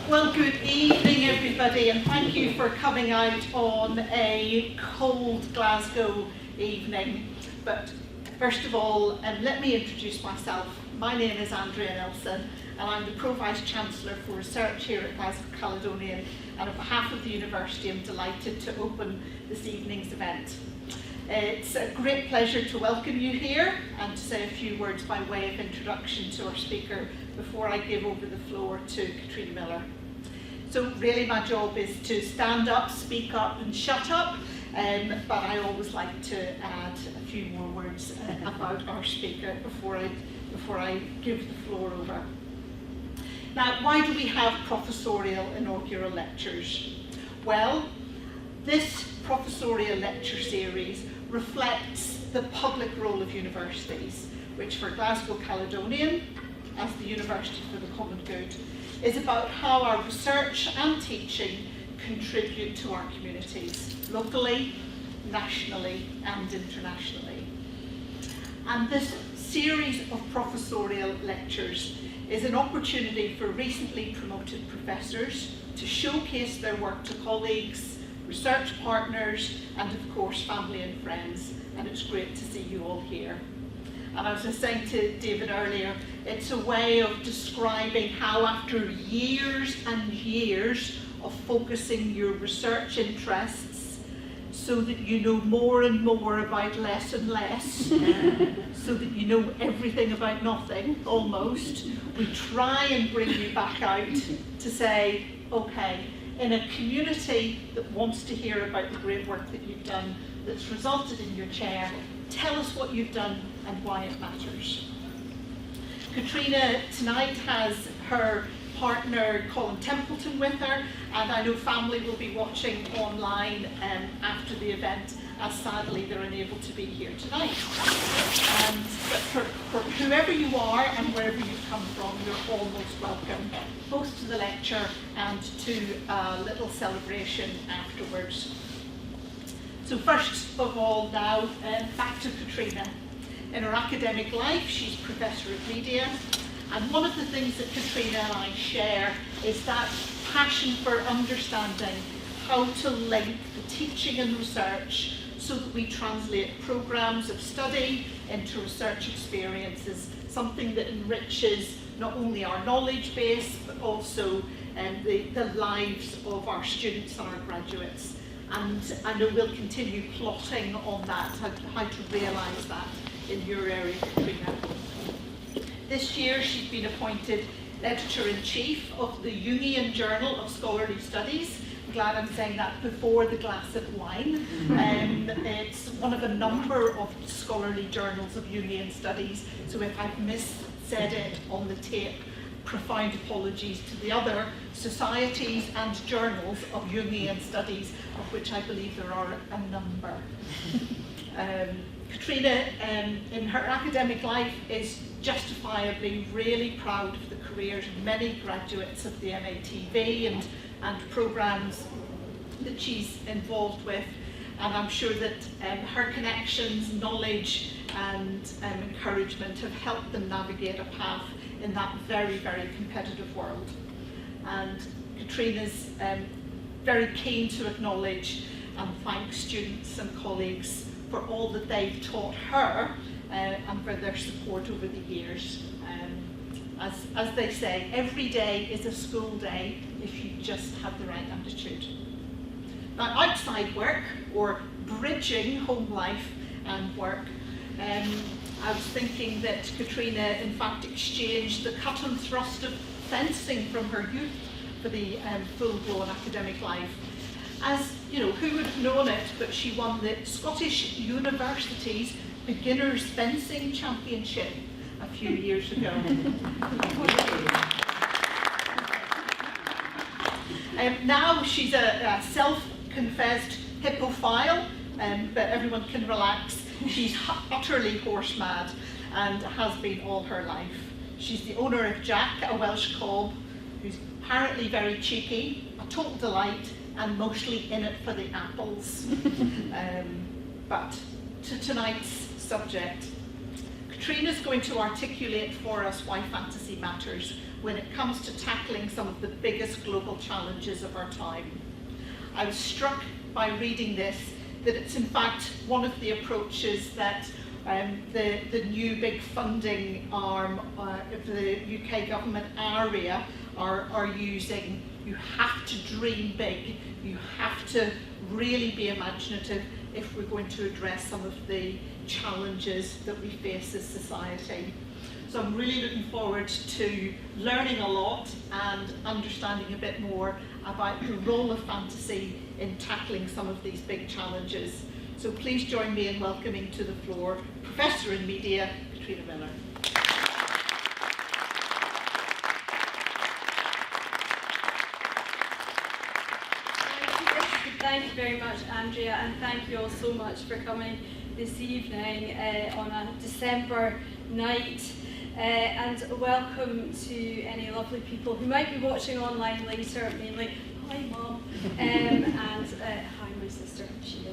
Well, good evening everybody, and thank you for coming out on a cold Glasgow evening. But first of all, let me introduce myself. My name is Andrea Nelson, and I'm the Pro-Vice-Chancellor for Research here at Glasgow Caledonian, and on behalf of the University I'm delighted to open this evening's event. It's a great pleasure to welcome you here and to say a few words by way of introduction to our speaker before I give over the floor to Catriona Miller. So really my job is to stand up, speak up and shut up, but I always like to add a few more words about our speaker before I give the floor over. Now, why do we have professorial inaugural lectures? Well, this professorial lecture series reflects the public role of universities, which for Glasgow Caledonian, as the University for the Common Good, is about how our research and teaching contribute to our communities, locally, nationally and internationally. And this series of professorial lectures is an opportunity for recently promoted professors to showcase their work to colleagues, research partners, and of course family and friends, and it's great to see you all here. And as I was saying to David earlier, it's a way of describing how after years and years of focusing your research interests so that you know more and more about less and less, so that you know everything about nothing, almost, we try and bring you back out to say, okay, in a community that wants to hear about the great work that you've done that's resulted in your chair, tell us what you've done and why it matters. Catriona tonight has her partner Colin Templeton with her, and I know family will be watching online after the event, as sadly they're unable to be here tonight. But for whoever you are and wherever you've come from, you're all most welcome, both to the lecture and to a little celebration afterwards. So first of all now, back to Catriona. In her academic life, she's Professor of Media, and one of the things that Catriona and I share is that passion for understanding how to link the teaching and research so that we translate programs of study into research experiences, something that enriches not only our knowledge base, but also the lives of our students and our graduates. And I know we'll continue plotting on that, how to realise that in your area, Catriona. This year she's been appointed Editor-in-Chief of the Jungian Journal of Scholarly Studies. I'm glad I'm saying that before the glass of wine. It's one of a number of scholarly journals of Jungian studies, so if I've missaid it on the tape, profound apologies to the other societies and journals of Jungian studies, of which I believe there are a number. Catriona, in her academic life, is justifiably really proud of the careers of many graduates of the MATV and programmes that she's involved with, and I'm sure that her connections, knowledge and encouragement have helped them navigate a path in that very, very competitive world. And Catriona's very keen to acknowledge and thank students and colleagues for all that they've taught her and for their support over the years. As they say, every day is a school day if you just have the right attitude. Now, outside work, or bridging home life and work, I was thinking that Catriona in fact exchanged the cut and thrust of fencing from her youth for the full-blown academic life. As you know, who would have known it, but she won the Scottish University's Beginners Fencing Championship a few years ago. Now she's a self-confessed hippophile, but everyone can relax. She's utterly horse mad and has been all her life. She's the owner of Jack, a Welsh cob, who's apparently very cheeky, a total delight, and mostly in it for the apples. But to tonight's subject, Catriona's going to articulate for us why fantasy matters when it comes to tackling some of the biggest biggest global challenges of our time. I was struck by reading this that it's in fact one of the approaches that the new big funding arm of the UK government area are using. You have to dream big, you have to really be imaginative if we're going to address some of the challenges that we face as society. So I'm really looking forward to learning a lot and understanding a bit more about the role of fantasy in tackling some of these big challenges. So please join me in welcoming to the floor Professor in Media, Catriona Miller. Thank you very much, Andrea, and thank you all so much for coming this evening on a December night. And welcome to any lovely people who might be watching online later, mainly hi Mum, and hi my sister, Sheila.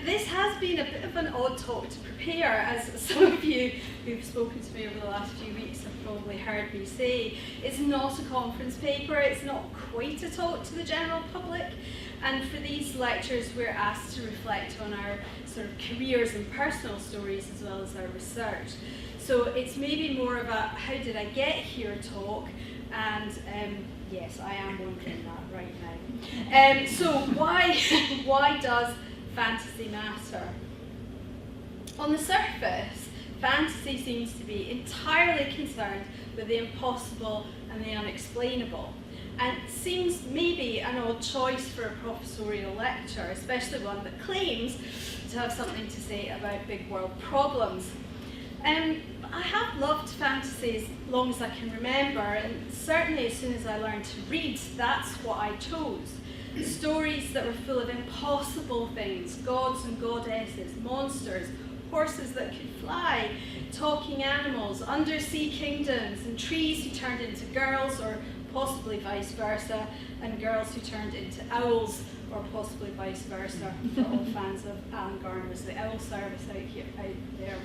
This has been a bit of an odd talk to prepare, as some of you who've spoken to me over the last few weeks have probably heard me say. It's not a conference paper, it's not quite a talk to the general public, and for these lectures we're asked to reflect on our sort of careers and personal stories as well as our research. So it's maybe more of a how did I get here talk, and yes, I am wondering that right now. So why does fantasy matter? On the surface, fantasy seems to be entirely concerned with the impossible and the unexplainable, and seems maybe an odd choice for a professorial lecture, especially one that claims to have something to say about big world problems. I have loved fantasy as long as I can remember, and certainly as soon as I learned to read, that's what I chose. Stories that were full of impossible things, gods and goddesses, monsters, horses that could fly, talking animals, undersea kingdoms, and trees who turned into girls, or possibly vice versa, and girls who turned into owls, or possibly vice versa, for all fans of Alan Garner's The Owl Service out there.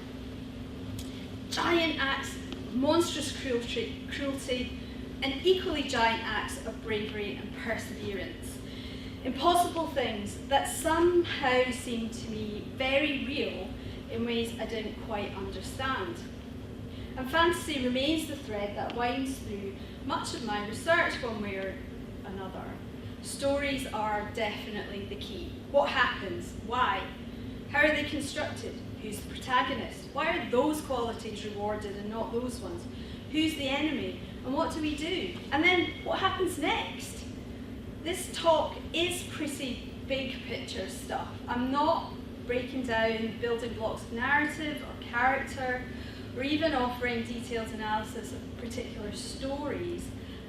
Giant acts of monstrous cruelty, and equally giant acts of bravery and perseverance. Impossible things that somehow seemed to me very real in ways I didn't quite understand. And fantasy remains the thread that winds through much of my research one way or another. Stories are definitely the key. What happens? Why? How are they constructed? Who's the protagonist? Why are those qualities rewarded and not those ones? Who's the enemy? And what do we do? And then what happens next? This talk is pretty big picture stuff. I'm not breaking down building blocks of narrative or character, or even offering detailed analysis of particular stories.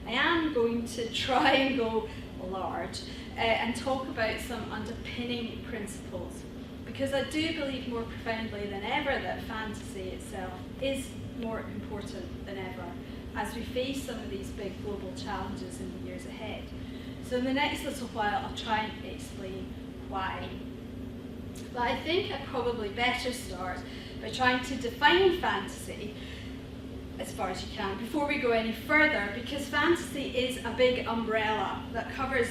I am going to try and go large and talk about some underpinning principles, because I do believe more profoundly than ever that fantasy itself is more important than ever as we face some of these big global challenges in the years ahead. So in the next little while I'll try and explain why. But I think I'd probably better start by trying to define fantasy as far as you can before we go any further, because fantasy is a big umbrella that covers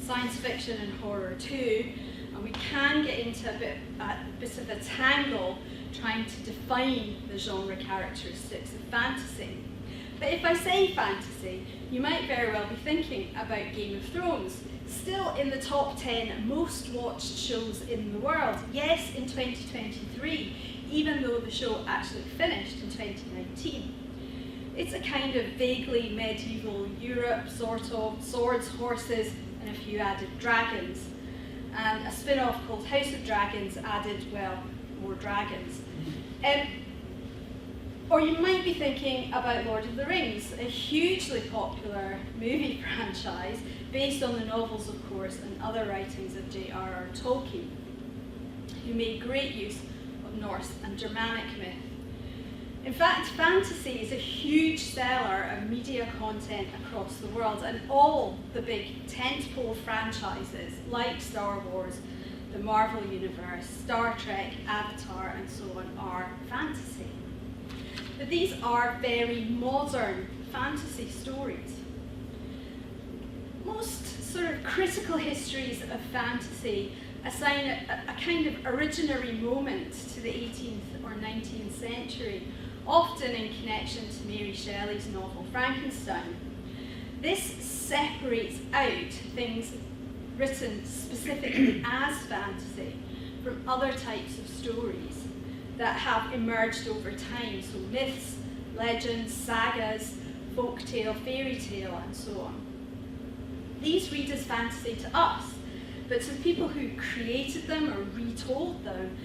science fiction and horror too, and we can get into a bit of a tangle trying to define the genre characteristics of fantasy. But if I say fantasy, you might very well be thinking about Game of Thrones, still in the top 10 most watched shows in the world. Yes, in 2023, even though the show actually finished in 2019. It's a kind of vaguely medieval Europe, sort of, swords, horses, and a few added dragons. And a spin-off called House of Dragons added, well, more dragons. Or you might be thinking about Lord of the Rings, a hugely popular movie franchise based on the novels, of course, and other writings of J.R.R. Tolkien, who made great use of Norse and Germanic myth. In fact, fantasy is a huge seller of media content across the world, and all the big tentpole franchises like Star Wars, the Marvel Universe, Star Trek, Avatar, and so on are fantasy. But these are very modern fantasy stories. most sort of critical histories of fantasy assign a kind of originary moment to the 18th or 19th century, often in connection to Mary Shelley's novel Frankenstein. This separates out things written specifically as fantasy from other types of stories that have emerged over time, so myths, legends, sagas, folktale, fairy tale, and so on. These read as fantasy to us, but to the people who created them or retold them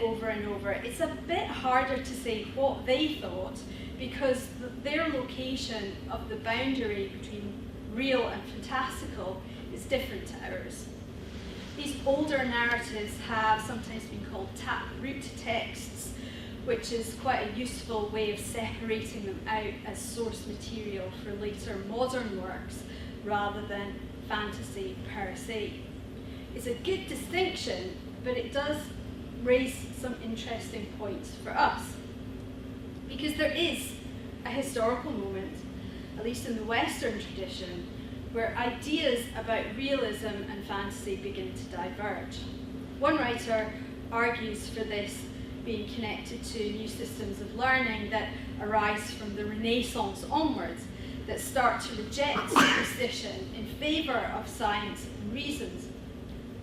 over and over, it's a bit harder to say what they thought, because their location of the boundary between real and fantastical is different to ours. These older narratives have sometimes been called taproot texts, which is quite a useful way of separating them out as source material for later modern works rather than fantasy per se. It's a good distinction, but it does raise some interesting points for us. Because there is a historical moment, at least in the Western tradition, where ideas about realism and fantasy begin to diverge. One writer argues for this being connected to new systems of learning that arise from the Renaissance onwards, that start to reject superstition in favour of science and reasons.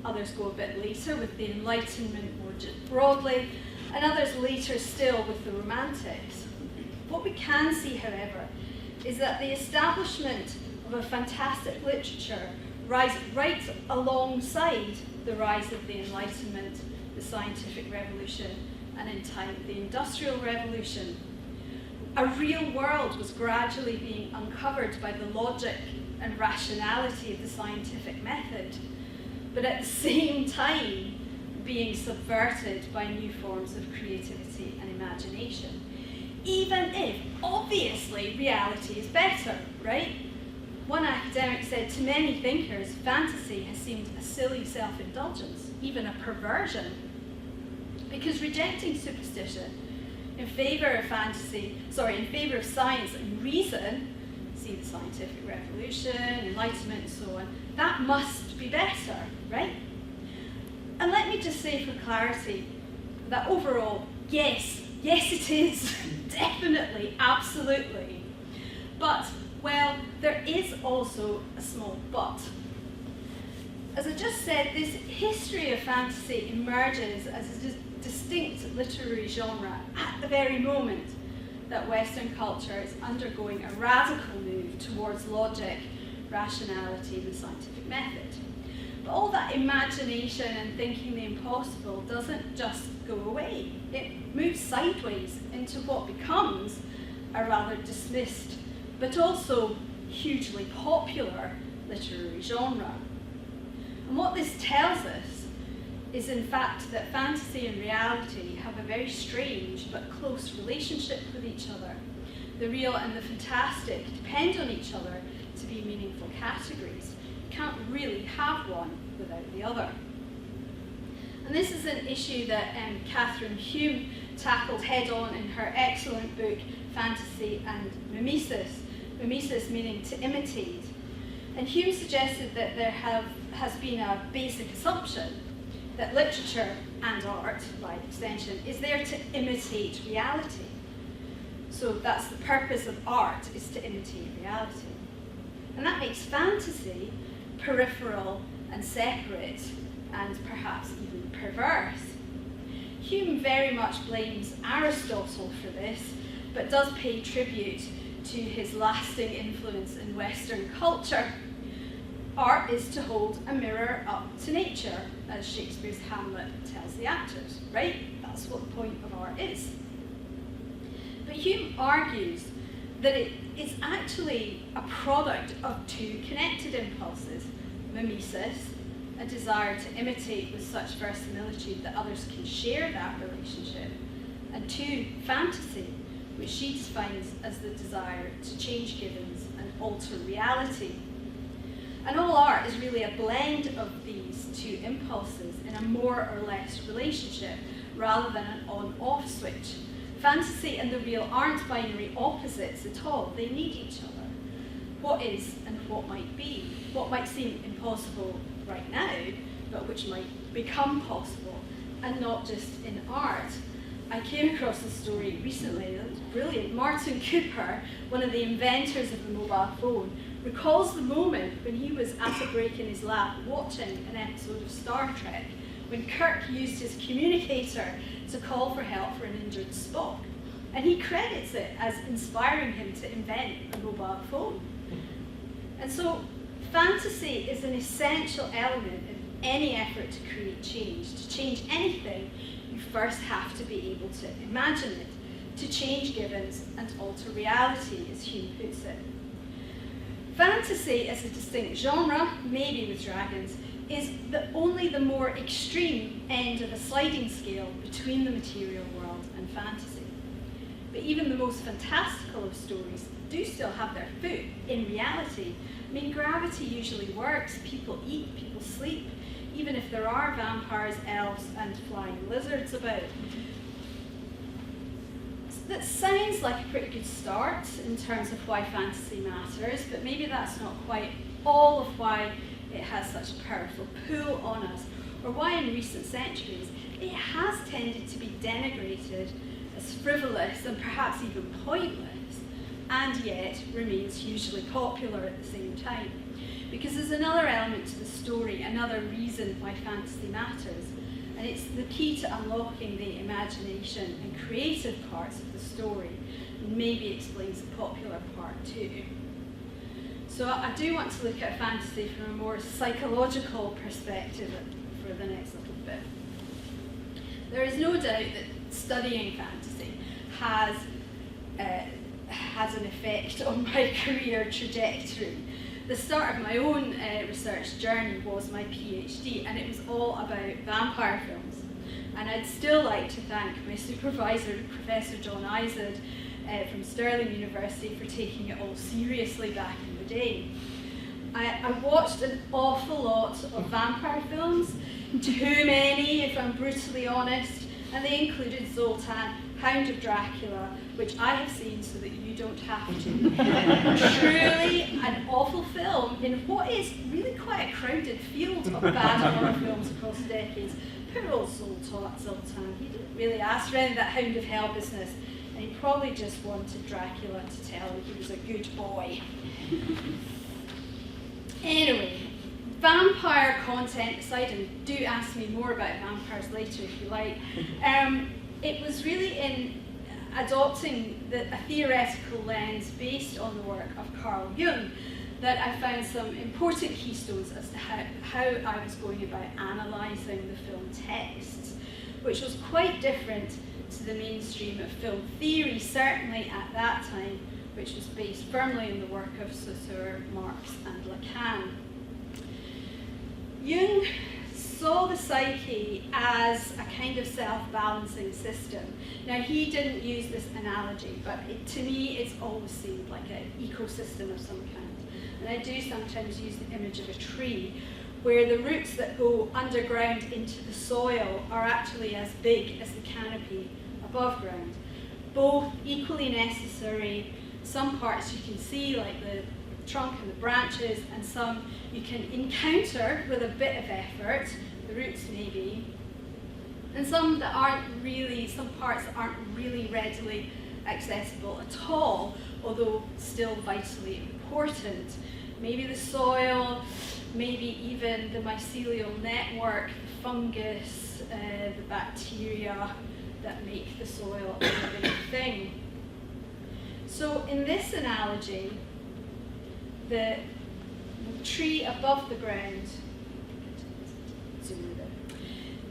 Others go a bit later with the Enlightenment more broadly, and others later still with the Romantics. What we can see, however, is that the establishment of a fantastic literature rises right alongside the rise of the Enlightenment, the scientific revolution, and in time the Industrial Revolution. A real world was gradually being uncovered by the logic and rationality of the scientific method, but at the same time being subverted by new forms of creativity and imagination. Even if, obviously, reality is better, right? One academic said, to many thinkers, fantasy has seemed a silly self-indulgence, even a perversion, because rejecting superstition in favour of science and reason, see the scientific revolution, enlightenment and so on, that must be better, right? And let me just say for clarity that overall, yes it is, definitely, absolutely. But, well, there is also a small but. As I just said, this history of fantasy emerges as a distinct literary genre at the very moment that Western culture is undergoing a radical move towards logic, rationality, and the scientific method. But all that imagination and thinking the impossible doesn't just go away. It moves sideways into what becomes a rather dismissed, but also hugely popular literary genre. And what this tells us is in fact that fantasy and reality have a very strange but close relationship with each other. The real and the fantastic depend on each other to be meaningful categories. You can't really have one without the other. And this is an issue that Catherine Hume tackled head-on in her excellent book, Fantasy and Mimesis. Mimesis meaning to imitate. And Hume suggested that there has been a basic assumption that literature and art, by extension, is there to imitate reality. So that's the purpose of art, is to imitate reality. And that makes fantasy peripheral and separate and perhaps even perverse. Hume very much blames Aristotle for this, but does pay tribute to his lasting influence in Western culture. Art is to hold a mirror up to nature, as Shakespeare's Hamlet tells the actors, right? That's what the point of art is. But Hume argues that it is actually a product of two connected impulses: mimesis, a desire to imitate with such verisimilitude that others can share that relationship, and two, fantasy, which she defines as the desire to change givens and alter reality. And all art is really a blend of these two impulses in a more or less relationship, rather than an on-off switch. Fantasy and the real aren't binary opposites at all, they need each other. what is and what might be, what might seem impossible right now, but which might become possible, and not just in art. I came across a story recently that was brilliant. Martin Cooper, one of the inventors of the mobile phone, recalls the moment when he was at a break in his lab watching an episode of Star Trek, when Kirk used his communicator to call for help for an injured Spock. And he credits it as inspiring him to invent a mobile phone. And so fantasy is an essential element in any effort to create change. To change anything, you first have to be able to imagine it, to change givens and alter reality, as Hume puts it. Fantasy as a distinct genre, maybe with dragons, is only the more extreme end of a sliding scale between the material world and fantasy. But even the most fantastical of stories do still have their foot in reality. I mean, gravity usually works, people eat, people sleep, even if there are vampires, elves, and flying lizards about. That sounds like a pretty good start in terms of why fantasy matters, but maybe that's not quite all of why it has such a powerful pull on us, or why in recent centuries it has tended to be denigrated as frivolous and perhaps even pointless, and yet remains hugely popular at the same time. Because there's another element to the story, another reason why fantasy matters, and it's the key to unlocking the imagination and creative parts of the story, and maybe explains the popular part too. So I do want to look at fantasy from a more psychological perspective for the next little bit. There is no doubt that studying fantasy has an effect on my career trajectory. The start of my own research journey was my PhD, and it was all about vampire films. And I'd still like to thank my supervisor, Professor John Izard, from Stirling University, for taking it all seriously back in the day. I watched an awful lot of vampire films, too many if I'm brutally honest, and they included Zoltan, Hound of Dracula, which I have seen so that you don't have to. Truly an awful film in what is really quite a crowded field of bad horror films across the decades. Poor old Zoltan, he didn't really ask for any of that Hound of Hell business, and he probably just wanted Dracula to tell him he was a good boy. Anyway, vampire content aside, and do ask me more about vampires later if you like, it was really in adopting a theoretical lens based on the work of Carl Jung that I found some important keystones as to how I was going about analysing the film texts, which was quite different to the mainstream of film theory, certainly at that time, which was based firmly in the work of Saussure, Marx and Lacan. Jung saw the psyche as a kind of self-balancing system. Now, he didn't use this analogy, but to me it's always seemed like an ecosystem of some kind. And I do sometimes use the image of a tree, where the roots that go underground into the soil are actually as big as the canopy above ground. Both equally necessary. Some parts you can see, like the trunk and the branches, and some you can encounter with a bit of effort, the roots maybe, and some parts that aren't really readily accessible at all, although still vitally important. Maybe the soil, maybe even the mycelial network, the fungus, the bacteria that make the soil a living thing. So in this analogy, the tree above the ground,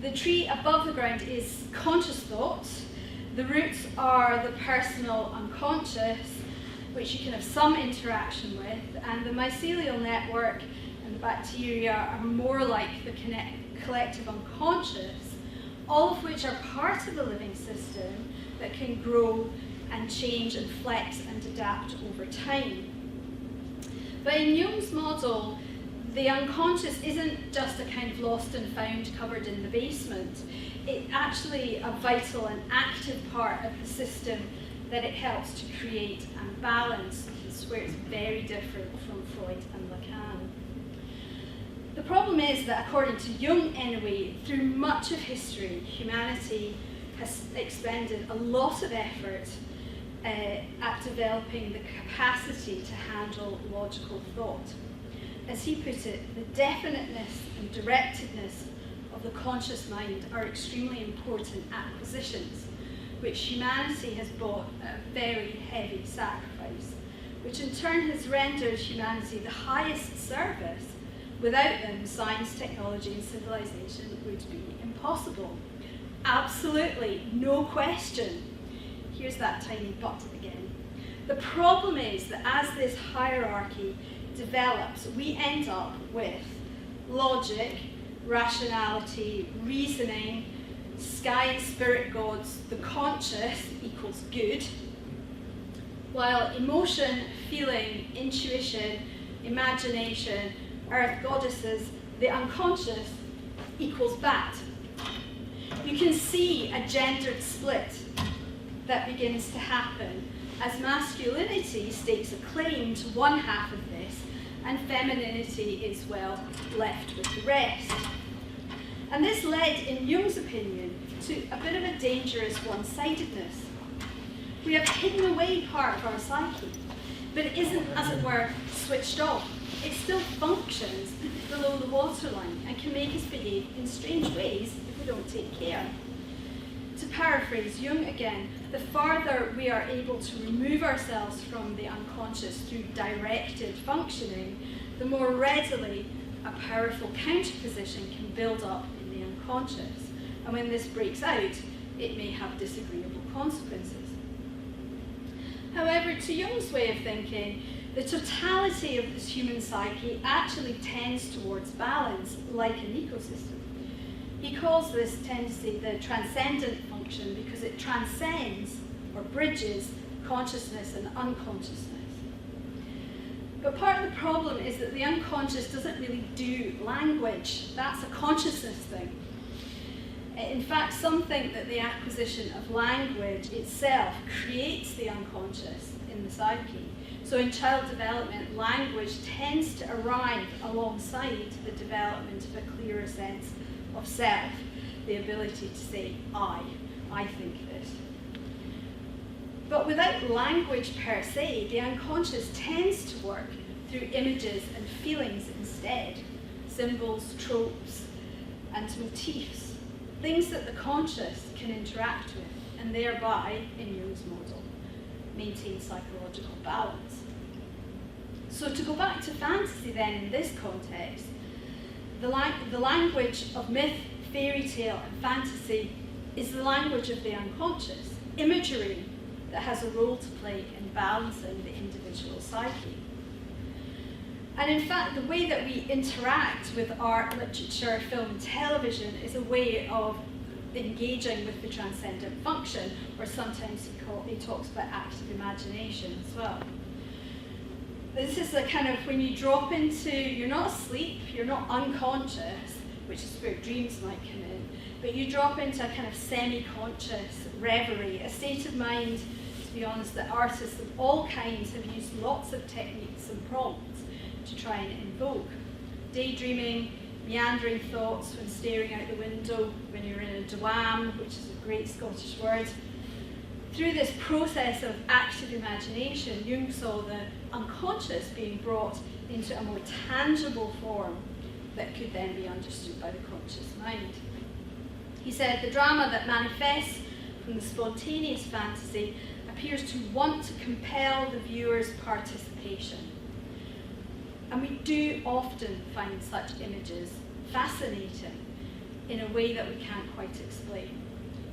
the tree above the ground is conscious thought, the roots are the personal unconscious, which you can have some interaction with, and the mycelial network and the bacteria are more like the collective unconscious, all of which are part of the living system that can grow and change and flex and adapt over time. But in Jung's model, the unconscious isn't just a kind of lost and found cupboard in the basement. It's actually a vital and active part of the system that it helps to create and balance. swear it's very different from Freud and Lacan. The problem is that, according to Jung anyway, through much of history, humanity has expended a lot of effort at developing the capacity to handle logical thought. As he put it, the definiteness and directedness of the conscious mind are extremely important acquisitions, which humanity has bought at a very heavy sacrifice, which in turn has rendered humanity the highest service. Without them, science, technology, and civilization would be impossible. Absolutely, no question. Here's that tiny but again. The problem is that as this hierarchy develops, we end up with logic, rationality, reasoning, sky and spirit gods, the conscious equals good, while emotion, feeling, intuition, imagination, earth goddesses, the unconscious equals bad. You can see a gendered split that begins to happen as masculinity stakes a claim to one half of this and femininity is, well, left with the rest. And this led, in Jung's opinion, to a bit of a dangerous one-sidedness. We have hidden away part of our psyche, but it isn't, as it were, switched off. It still functions below the waterline and can make us behave in strange ways if we don't take care. To paraphrase Jung again, the farther we are able to remove ourselves from the unconscious through directed functioning, the more readily a powerful counterposition can build up in the unconscious. And when this breaks out, it may have disagreeable consequences. However, to Jung's way of thinking, the totality of this human psyche actually tends towards balance, like an ecosystem. He calls this tendency the transcendent function because it transcends or bridges consciousness and unconsciousness. But part of the problem is that the unconscious doesn't really do language. That's a consciousness thing. In fact, some think that the acquisition of language itself creates the unconscious in the psyche. So in child development, language tends to arrive alongside the development of a clearer sense of self, the ability to say, I think this. But without language per se, the unconscious tends to work through images and feelings instead, symbols, tropes, and motifs, things that the conscious can interact with, and thereby, in Jung's model, maintain psychological balance. So to go back to fantasy then in this context, the language of myth, fairy tale, and fantasy is the language of the unconscious, imagery that has a role to play in balancing the individual psyche. And in fact, the way that we interact with art, literature, film, and television is a way of engaging with the transcendent function, or sometimes he talks about active imagination as well. This is a kind of, when you drop into, you're not asleep, you're not unconscious, which is where dreams might come in, but you drop into a kind of semi-conscious reverie, a state of mind, to be honest, that artists of all kinds have used lots of techniques and prompts to try and invoke. Daydreaming, meandering thoughts when staring out the window, when you're in a dwam, which is a great Scottish word. Through this process of active imagination, Jung saw the unconscious being brought into a more tangible form that could then be understood by the conscious mind. He said, the drama that manifests from the spontaneous fantasy appears to want to compel the viewer's participation. And we do often find such images fascinating in a way that we can't quite explain.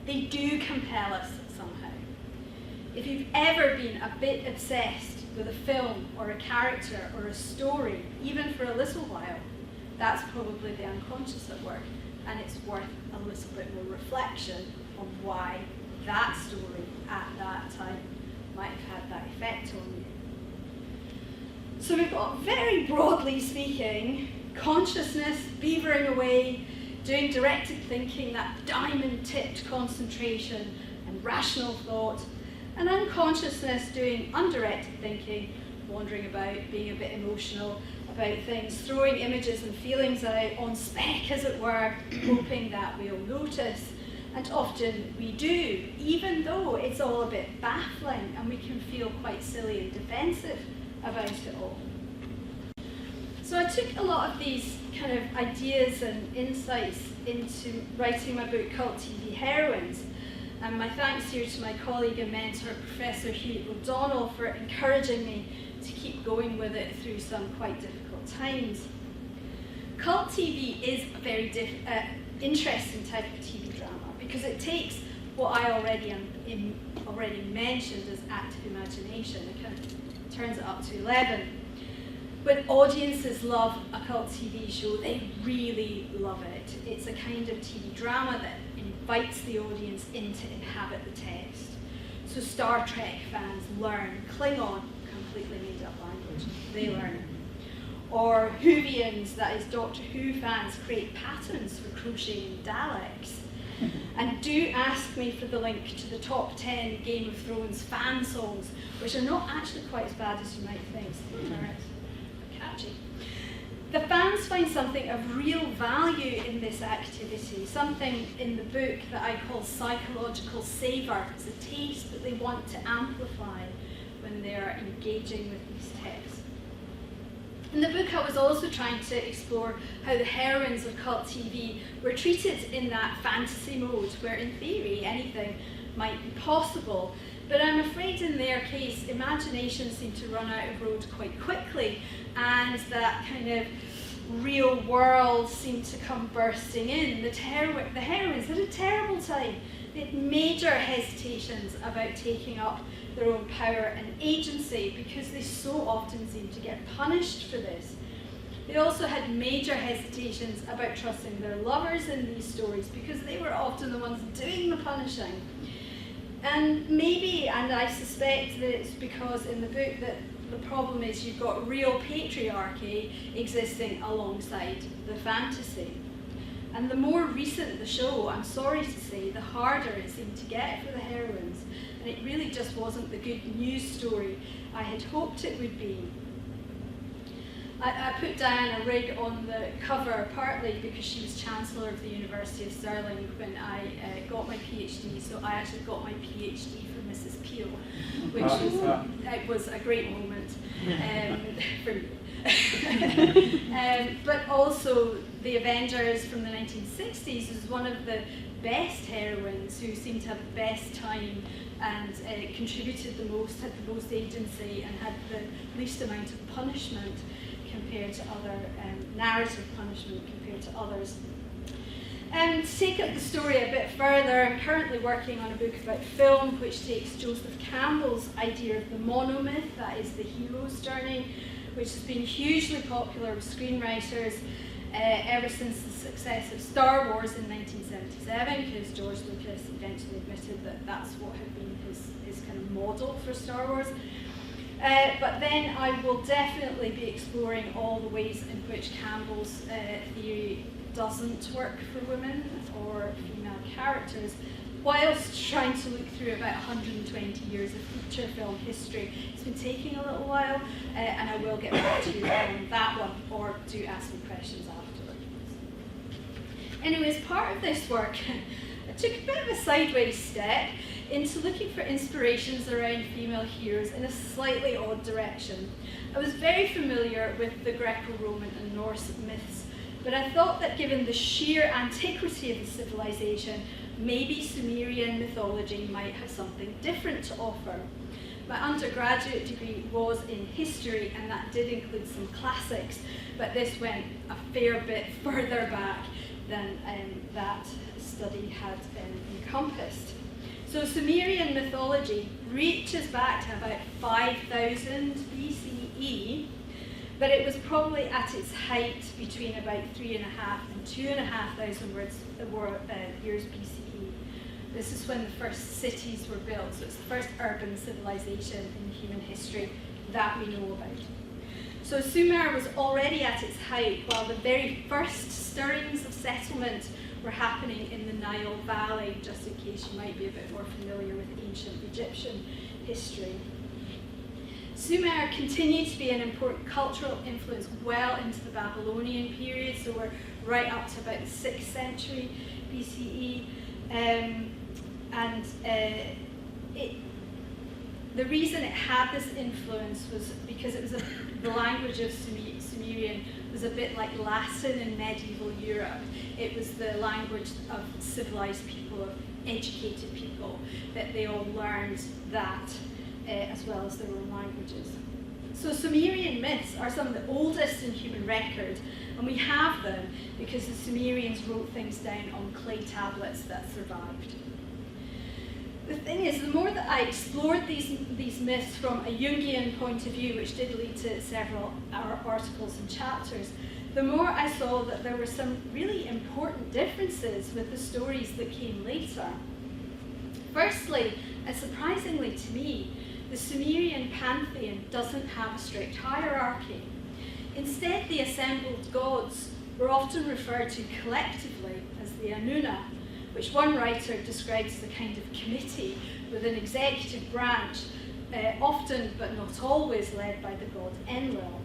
They do compel us somehow. If you've ever been a bit obsessed with a film or a character or a story, even for a little while, that's probably the unconscious at work, and it's worth a little bit more reflection on why that story at that time might have had that effect on you. So we've got, very broadly speaking, consciousness beavering away, doing directed thinking, that diamond-tipped concentration and rational thought, and unconsciousness doing undirected thinking, wandering about, being a bit emotional about things, throwing images and feelings out on spec, as it were, hoping that we'll notice. And often we do, even though it's all a bit baffling and we can feel quite silly and defensive about it all. So I took a lot of these kind of ideas and insights into writing my book, Cult TV Heroines. And my thanks here to my colleague and mentor, Professor Hugh O'Donnell, for encouraging me to keep going with it through some quite difficult times. Cult TV is a very interesting type of TV drama because it takes what I already mentioned as active imagination. It kind of turns it up to 11. When audiences love a cult TV show, they really love it. It's a kind of TV drama that invites the audience in to inhabit the text. So Star Trek fans learn Klingon, completely made up language, they learn it. Or Whovians, that is Doctor Who fans, create patterns for crocheting Daleks. And do ask me for the link to the top 10 Game of Thrones fan songs, which are not actually quite as bad as you might think. Catchy. The fans find something of real value in this activity, something in the book that I call psychological savour. It's a taste that they want to amplify when they're engaging with these texts. In the book, I was also trying to explore how the heroines of cult TV were treated in that fantasy mode, where in theory anything might be possible. But I'm afraid in their case, imagination seemed to run out of road quite quickly, and that kind of real world seemed to come bursting in. The heroines had a terrible time. They had major hesitations about taking up their own power and agency because they so often seemed to get punished for this. They also had major hesitations about trusting their lovers in these stories because they were often the ones doing the punishing. And maybe, and I suspect that it's because in the book that the problem is you've got real patriarchy existing alongside the fantasy. And the more recent the show, I'm sorry to say, the harder it seemed to get for the heroines. And it really just wasn't the good news story I had hoped it would be. I put Diana Rigg on the cover partly because she was Chancellor of the University of Stirling when I got my PhD, so I actually got my PhD from Mrs. Peel, which was a great moment for me. But also the Avengers from the 1960s is one of the best heroines who seemed to have the best time and contributed the most, had the most agency and had the least amount of punishment compared to other narrative punishment compared to others. To take up the story a bit further, I'm currently working on a book about film which takes Joseph Campbell's idea of the monomyth, that is the hero's journey, which has been hugely popular with screenwriters ever since the success of Star Wars in 1977, because George Lucas eventually admitted that that's what had been his kind of model for Star Wars. But then I will definitely be exploring all the ways in which Campbell's theory doesn't work for women or female characters, whilst trying to look through about 120 years of feature film history. It's been taking a little while, and I will get back to you on that one, or do ask me questions afterwards. Anyway, as part of this work, I took a bit of a sideways step into looking for inspirations around female heroes in a slightly odd direction. I was very familiar with the Greco-Roman and Norse myths, but I thought that given the sheer antiquity of the civilization, maybe Sumerian mythology might have something different to offer. My undergraduate degree was in history, and that did include some classics, but this went a fair bit further back than that study had encompassed. So Sumerian mythology reaches back to about 5000 BCE, but it was probably at its height between about 3,500 and 2,500 years BCE. This is when the first cities were built, so it's the first urban civilization in human history that we know about. So Sumer was already at its height while the very first stirrings of settlement were happening in the Nile Valley, just in case you might be a bit more familiar with ancient Egyptian history. Sumer continued to be an important cultural influence well into the Babylonian period, so we're right up to about the 6th century BCE. The reason it had this influence was because it was the language of Sumerian was a bit like Latin in medieval Europe. It was the language of civilized people, of educated people, that they all learned that as well as their own languages. So Sumerian myths are some of the oldest in human record, and we have them because the Sumerians wrote things down on clay tablets that survived. The thing is, the more that I explored these myths from a Jungian point of view, which did lead to several articles and chapters, the more I saw that there were some really important differences with the stories that came later. Firstly, and surprisingly to me, the Sumerian pantheon doesn't have a strict hierarchy. Instead, the assembled gods were often referred to collectively as the Anuna, which one writer describes as a kind of committee with an executive branch, often but not always led by the god Enlil.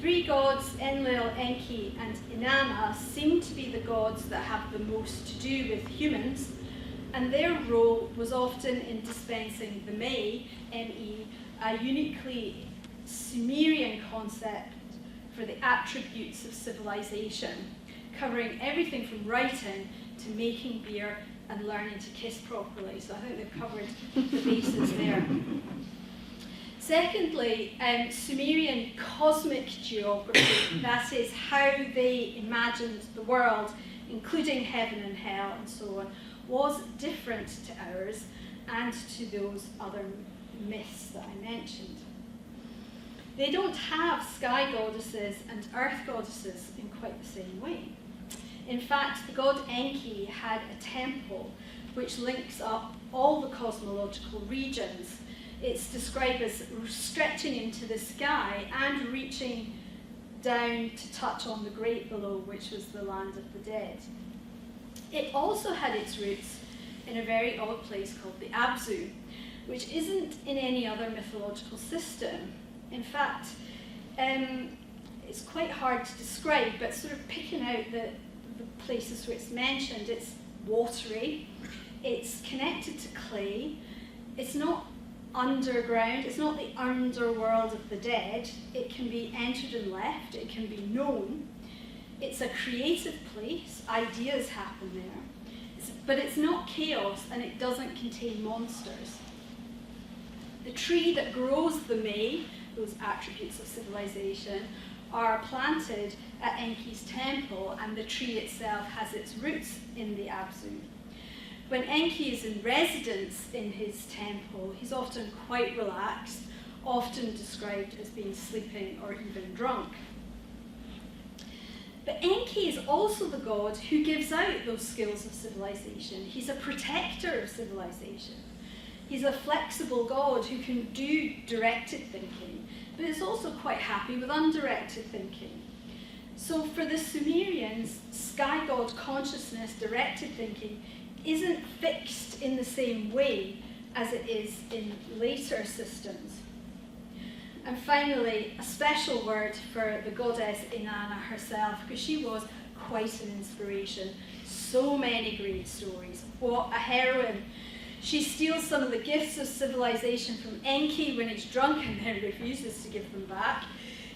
Three gods, Enlil, Enki, and Inanna, seem to be the gods that have the most to do with humans, and their role was often in dispensing the Me, M-E, a uniquely Sumerian concept for the attributes of civilization, covering everything from writing to making beer and learning to kiss properly. So I think they've covered the bases there. Secondly, Sumerian cosmic geography, that is how they imagined the world, including heaven and hell and so on, was different to ours and to those other myths that I mentioned. They don't have sky goddesses and earth goddesses in quite the same way. In fact, the god Enki had a temple which links up all the cosmological regions. It's described as stretching into the sky and reaching down to touch on the great below, which was the land of the dead. It also had its roots in a very odd place called the Abzu, which isn't in any other mythological system. In fact, it's quite hard to describe, but sort of picking out the places where it's mentioned, it's watery, it's connected to clay, it's not underground, it's not the underworld of the dead, it can be entered and left, it can be known, it's a creative place, ideas happen there, but it's not chaos and it doesn't contain monsters. The tree that grows the May, those attributes of civilization, are planted at Enki's temple, and the tree itself has its roots in the Abzu. When Enki is in residence in his temple, he's often quite relaxed, often described as being sleeping or even drunk. But Enki is also the god who gives out those skills of civilization. He's a protector of civilization. He's a flexible god who can do directed thinking, but is also quite happy with undirected thinking. So for the Sumerians, sky god consciousness, directed thinking, isn't fixed in the same way as it is in later systems. And finally, a special word for the goddess Inanna herself, because she was quite an inspiration. So many great stories. What a heroine. She steals some of the gifts of civilization from Enki when he's drunk and then refuses to give them back.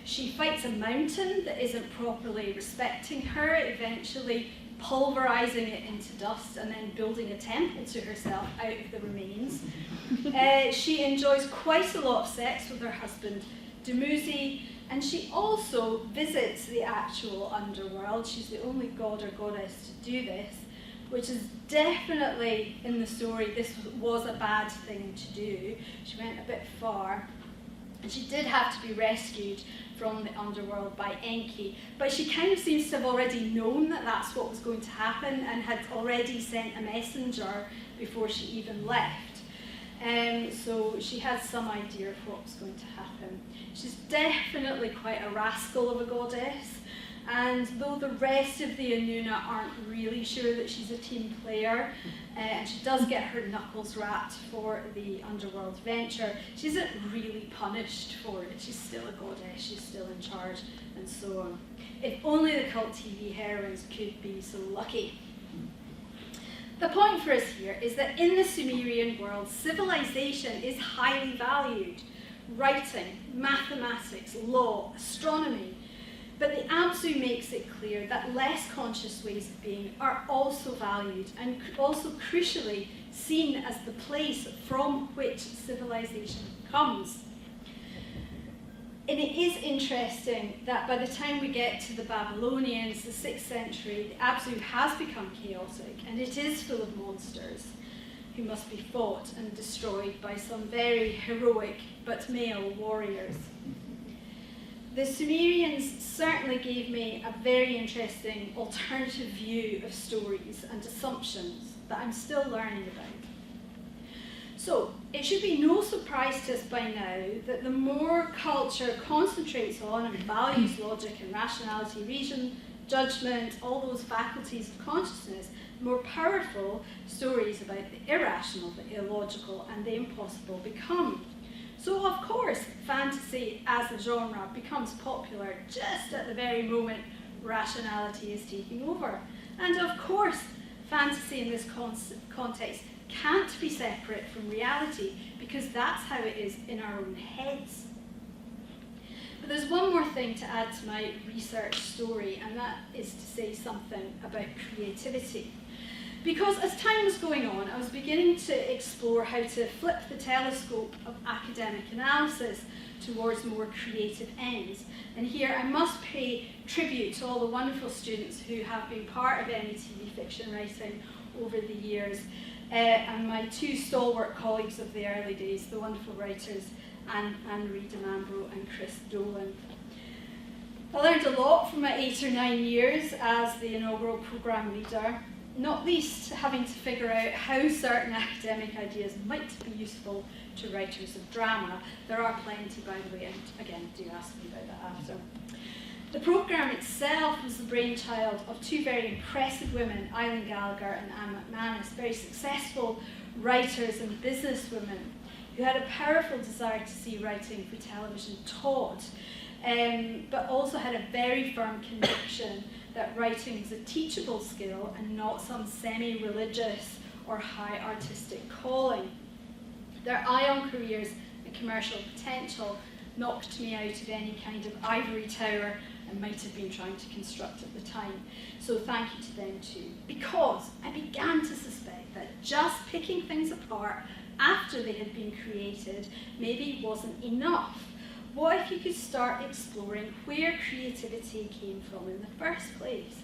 She fights a mountain that isn't properly respecting her, eventually pulverizing it into dust and then building a temple to herself out of the remains. She enjoys quite a lot of sex with her husband, Dumuzi, and she also visits the actual underworld. She's the only god or goddess to do this, which is definitely, in the story, this was a bad thing to do. She went a bit far, and she did have to be rescued from the underworld by Enki, but she kind of seems to have already known that that's what was going to happen and had already sent a messenger before she even left. So she had some idea of what was going to happen. She's definitely quite a rascal of a goddess, And though the rest of the Anuna aren't really sure that she's a team player, and she does get her knuckles rapped for the underworld venture, she isn't really punished for it. She's still a goddess, she's still in charge, and so on. If only the cult TV heroines could be so lucky. The point for us here is that in the Sumerian world, civilization is highly valued. Writing, mathematics, law, astronomy. But the Abzu makes it clear that less conscious ways of being are also valued and also crucially seen as the place from which civilization comes. And it is interesting that by the time we get to the Babylonians, the 6th century, the Abzu has become chaotic, and it is full of monsters who must be fought and destroyed by some very heroic but male warriors. The Sumerians certainly gave me a very interesting alternative view of stories and assumptions that I'm still learning about. So, it should be no surprise to us by now that the more culture concentrates on and values logic and rationality, reason, judgment, all those faculties of consciousness, the more powerful stories about the irrational, the illogical, and the impossible become. So, of course, fantasy as a genre becomes popular just at the very moment rationality is taking over. And of course, fantasy in this context can't be separate from reality, because that's how it is in our own heads. But there's one more thing to add to my research story, and that is to say something about creativity. Because as time was going on, I was beginning to explore how to flip the telescope of academic analysis towards more creative ends. And here I must pay tribute to all the wonderful students who have been part of NETV fiction writing over the years, and my two stalwart colleagues of the early days, the wonderful writers Anne-Marie D'Amambro and Chris Dolan. I learned a lot from my 8 or 9 years as the inaugural programme leader, not least having to figure out how certain academic ideas might be useful to writers of drama. There are plenty, by the way, and again, do ask me about that after. The programme itself was the brainchild of two very impressive women, Eileen Gallagher and Anne McManus, very successful writers and businesswomen who had a powerful desire to see writing for television taught, but also had a very firm conviction that writing was a teachable skill and not some semi-religious or high artistic calling. Their eye on careers and commercial potential knocked me out of any kind of ivory tower I might have been trying to construct at the time. So thank you to them too. Because I began to suspect that just picking things apart after they had been created maybe wasn't enough. What if you could start exploring where creativity came from in the first place?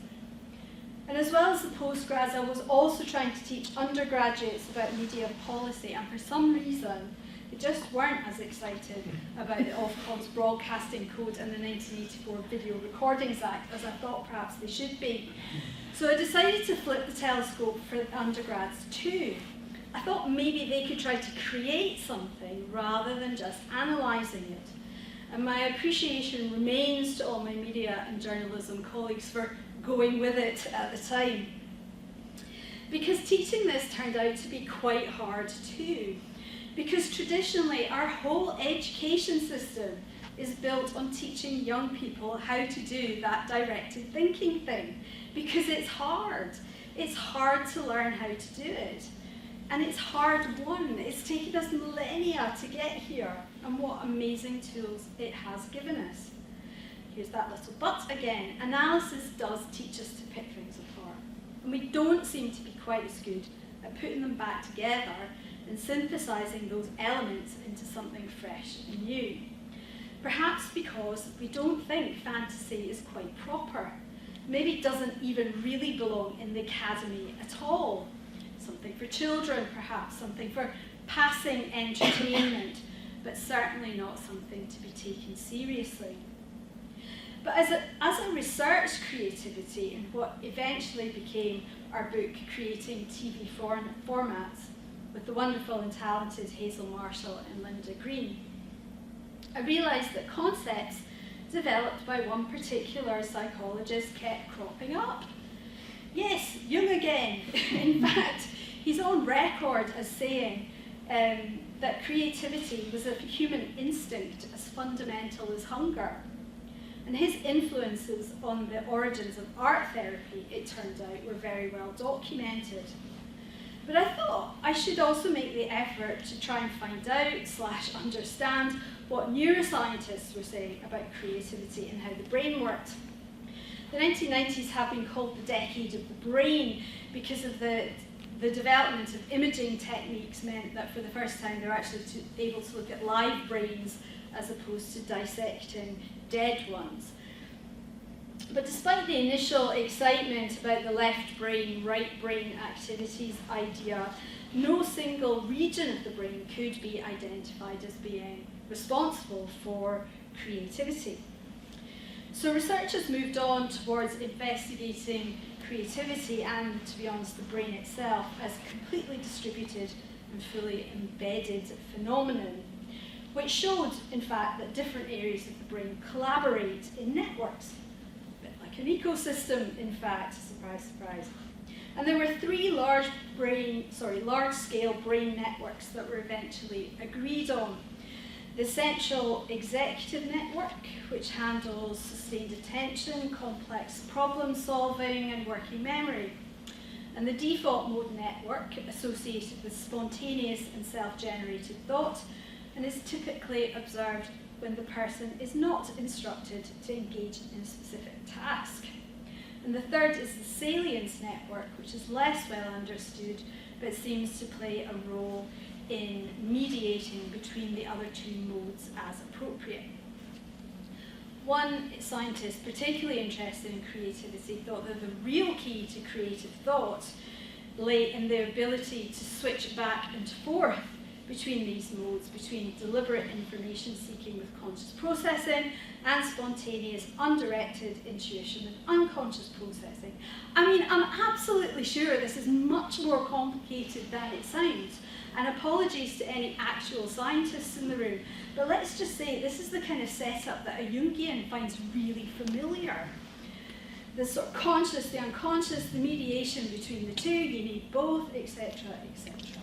And as well as the postgrads, I was also trying to teach undergraduates about media policy, and for some reason, they just weren't as excited about the Ofcom's Broadcasting Code and the 1984 Video Recordings Act as I thought perhaps they should be. So I decided to flip the telescope for the undergrads too. I thought maybe they could try to create something rather than just analysing it. And my appreciation remains to all my media and journalism colleagues for going with it at the time. Because teaching this turned out to be quite hard too. Because traditionally our whole education system is built on teaching young people how to do that directed thinking thing. Because it's hard. It's hard to learn how to do it. And it's hard won. It's taken us millennia to get here. And what amazing tools it has given us. Here's that little but again. Analysis does teach us to pick things apart. And we don't seem to be quite as good at putting them back together and synthesizing those elements into something fresh and new. Perhaps because we don't think fantasy is quite proper. Maybe it doesn't even really belong in the academy at all. Something for children, perhaps, something for passing entertainment, but certainly not something to be taken seriously. But as I researched creativity in what eventually became our book, Creating TV Formats, with the wonderful and talented Hazel Marshall and Linda Green, I realised that concepts developed by one particular psychologist, kept cropping up. Yes, Jung again. In fact, he's on record as saying that creativity was a human instinct as fundamental as hunger. And his influences on the origins of art therapy, it turned out, were very well documented. But I thought I should also make the effort to try and find out / understand what neuroscientists were saying about creativity and how the brain worked. The 1990s have been called the decade of the brain because of the development of imaging techniques meant that for the first time they're actually able to look at live brains as opposed to dissecting dead ones. But despite the initial excitement about the left brain, right brain activities idea, no single region of the brain could be identified as being responsible for creativity. So researchers moved on towards investigating creativity and, to be honest, the brain itself as a completely distributed and fully embedded phenomenon, which showed, in fact, that different areas of the brain collaborate in networks, a bit like an ecosystem, in fact, surprise, surprise. And there were three large-scale brain networks that were eventually agreed on. The central executive network, which handles sustained attention, complex problem solving, and working memory. And the default mode network, associated with spontaneous and self-generated thought, and is typically observed when the person is not instructed to engage in a specific task. And the third is the salience network, which is less well understood, but seems to play a role in mediating between the other two modes as appropriate. One scientist particularly interested in creativity thought that the real key to creative thought lay in the ability to switch back and forth between these modes, between deliberate information seeking with conscious processing and spontaneous, undirected intuition with unconscious processing. I mean, I'm absolutely sure this is much more complicated than it sounds, and apologies to any actual scientists in the room, but let's just say this is the kind of setup that a Jungian finds really familiar. The sort of conscious, the unconscious, the mediation between the two, you need both, etc., etc.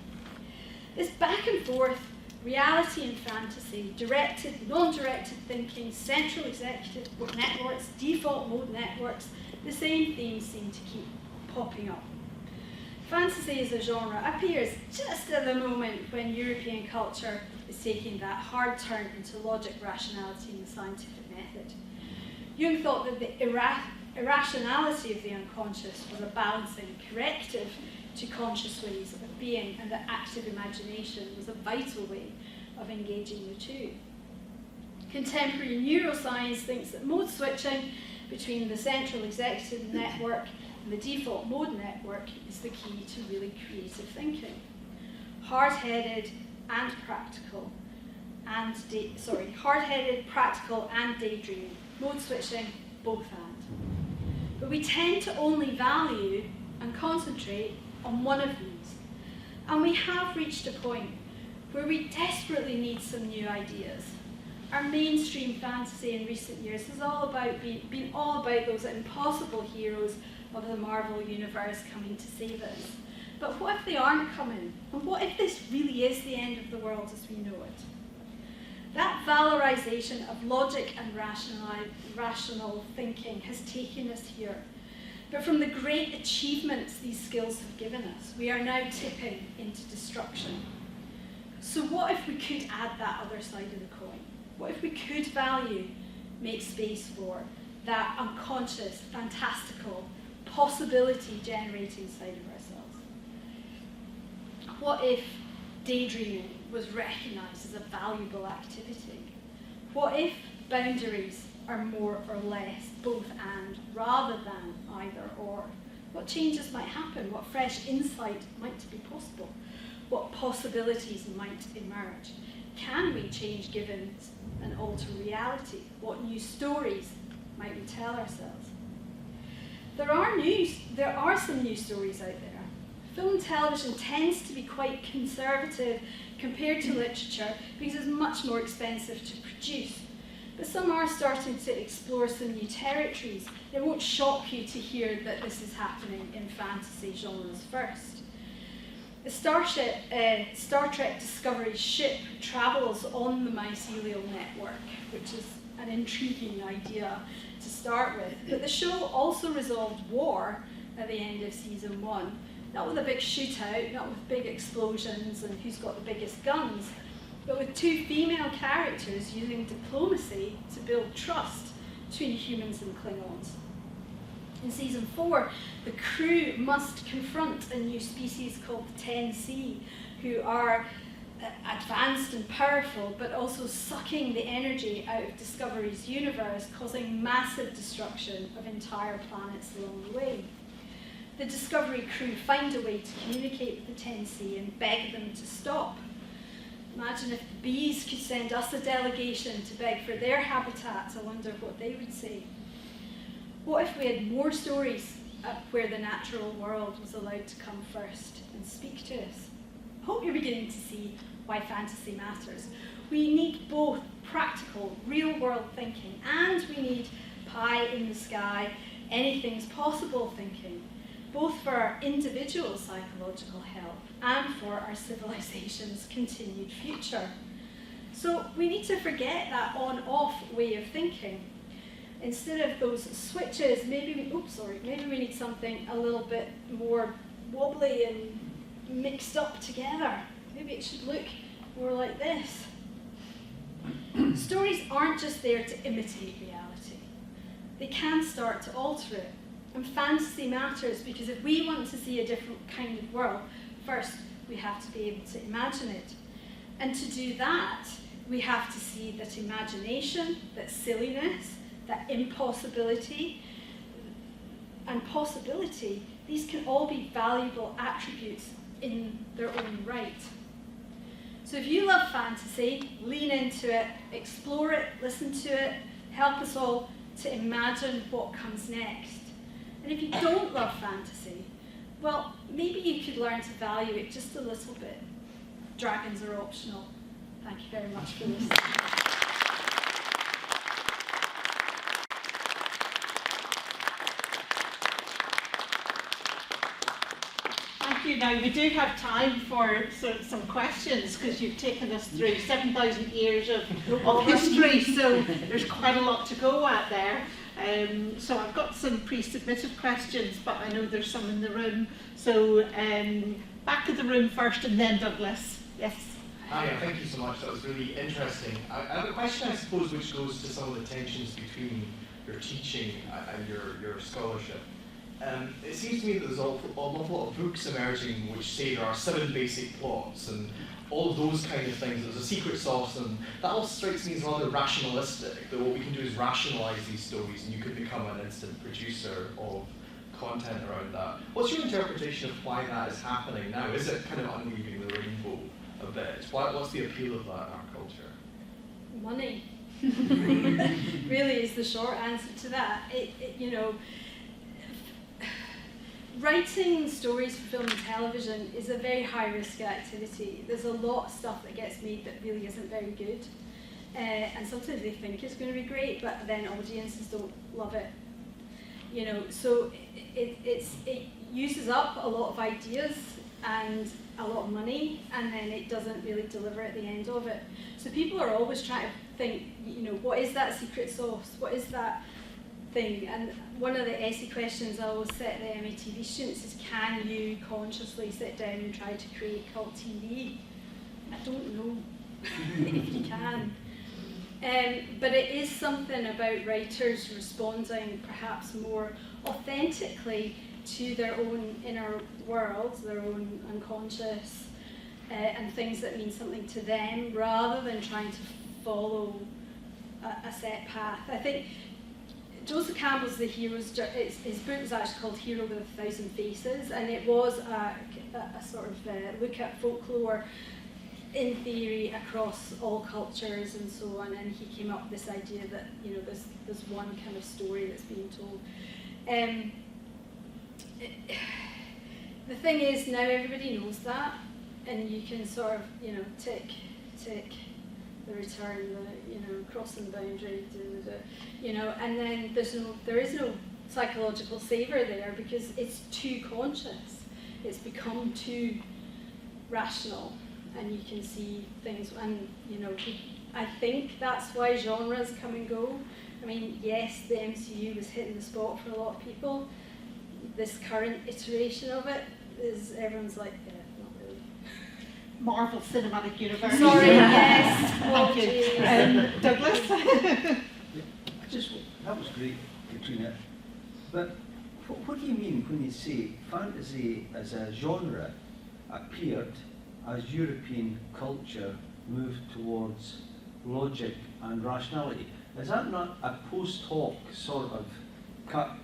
This back and forth, reality and fantasy, directed, non-directed thinking, central executive networks, default mode networks, the same themes seem to keep popping up. Fantasy as a genre appears just at the moment when European culture is taking that hard turn into logic, rationality, and the scientific method. Jung thought that the irrationality of the unconscious was a balancing corrective to conscious ways of being, and that active imagination was a vital way of engaging the two. Contemporary neuroscience thinks that mode switching between the central executive network and the default mode network is the key to really creative thinking. Hard-headed, practical, and daydreaming. Mode switching, both and. But we tend to only value and concentrate on one of these. And we have reached a point where we desperately need some new ideas. Our mainstream fantasy in recent years has been all about those impossible heroes of the Marvel universe coming to save us. But what if they aren't coming? And what if this really is the end of the world as we know it? That valorization of logic and rational thinking has taken us here. But from the great achievements these skills have given us, we are now tipping into destruction. So what if we could add that other side of the coin? What if we could value, make space for, that unconscious, fantastical, possibility-generating side of ourselves? What if daydreaming was recognised as a valuable activity? What if boundaries are more or less, both and, rather than either or? What changes might happen? What fresh insight might be possible? What possibilities might emerge? Can we change givens and alter reality? What new stories might we tell ourselves? There are some new stories out there. Film and television tends to be quite conservative compared to literature because it's much more expensive to produce. but some are starting to explore some new territories. It won't shock you to hear that this is happening in fantasy genres first. The Star Trek Discovery ship travels on the mycelial network, which is an intriguing idea to start with. But the show also resolved war at the end of season 1. Not with a big shootout, not with big explosions and who's got the biggest guns, but with 2 female characters using diplomacy to build trust between humans and Klingons. In season 4, the crew must confront a new species called the 10C, who are advanced and powerful, but also sucking the energy out of Discovery's universe, causing massive destruction of entire planets along the way. The Discovery crew find a way to communicate with the 10C and beg them to stop. Imagine if the bees could send us a delegation to beg for their habitat. I wonder what they would say. What if we had more stories where the natural world was allowed to come first and speak to us? I hope you're beginning to see why fantasy matters. We need both practical, real-world thinking, and we need pie in the sky, anything's possible thinking, both for our individual psychological health and for our civilization's continued future. So we need to forget that on-off way of thinking. Instead of those switches, maybe we need something a little bit more wobbly and mixed up together. Maybe it should look more like this. Stories aren't just there to imitate reality. They can start to alter it. And fantasy matters because if we want to see a different kind of world, first we have to be able to imagine it. And to do that, we have to see that imagination, that silliness, that impossibility, and possibility, these can all be valuable attributes in their own right. So if you love fantasy, lean into it, explore it, listen to it, help us all to imagine what comes next. And if you don't love fantasy, well, maybe you could learn to value it just a little bit. Dragons are optional. Thank you very much for listening. Thank you. Now, we do have time for some questions because you've taken us through 7,000 years of history, so there's quite a lot to go at there. So I've got some pre-submitted questions, but I know there's some in the room. So back of the room first and then Douglas. Yes. Hi, thank you so much. That was really interesting. I have a question, I suppose, which goes to some of the tensions between your teaching and your scholarship. It seems to me that there's an awful lot of books emerging which say there are 7 basic plots and all of those kind of things. There's a secret sauce, and that all strikes me as rather rationalistic, that what we can do is rationalise these stories and you could become an instant producer of content around that. What's your interpretation of why that is happening now? Is it kind of unweaving the rainbow a bit? What's the appeal of that in our culture? Money. Really is the short answer to that. Writing stories for film and television is a very high-risk activity. There's a lot of stuff that gets made that really isn't very good. And sometimes they think it's going to be great, but then audiences don't love it. So it uses up a lot of ideas and a lot of money, and then it doesn't really deliver at the end of it. So people are always trying to think, what is that secret sauce? What is that thing? And one of the essay questions I always set the MATV students is, can you consciously sit down and try to create cult TV? I don't know if you can. But it is something about writers responding perhaps more authentically to their own inner world, their own unconscious, and things that mean something to them, rather than trying to follow a set path. I think Joseph Campbell's The Hero's Journey, his book was actually called Hero with 1,000 Faces, and it was a sort of look at folklore in theory across all cultures and so on, and he came up with this idea that there's one kind of story that's being told. The thing is, now everybody knows that, and you can sort of tick, the return, the crossing the boundary, and then there is no psychological savour there because it's too conscious. It's become too rational, and you can see things. And I think that's why genres come and go. I mean, yes, the MCU was hitting the spot for a lot of people. This current iteration of it is everyone's like, yeah, not really. Marvel Cinematic Universe. Sorry, yes. Thank you. Douglas? That was great, Catriona. But what do you mean when you say fantasy as a genre appeared as European culture moved towards logic and rationality? Is that not a post hoc sort of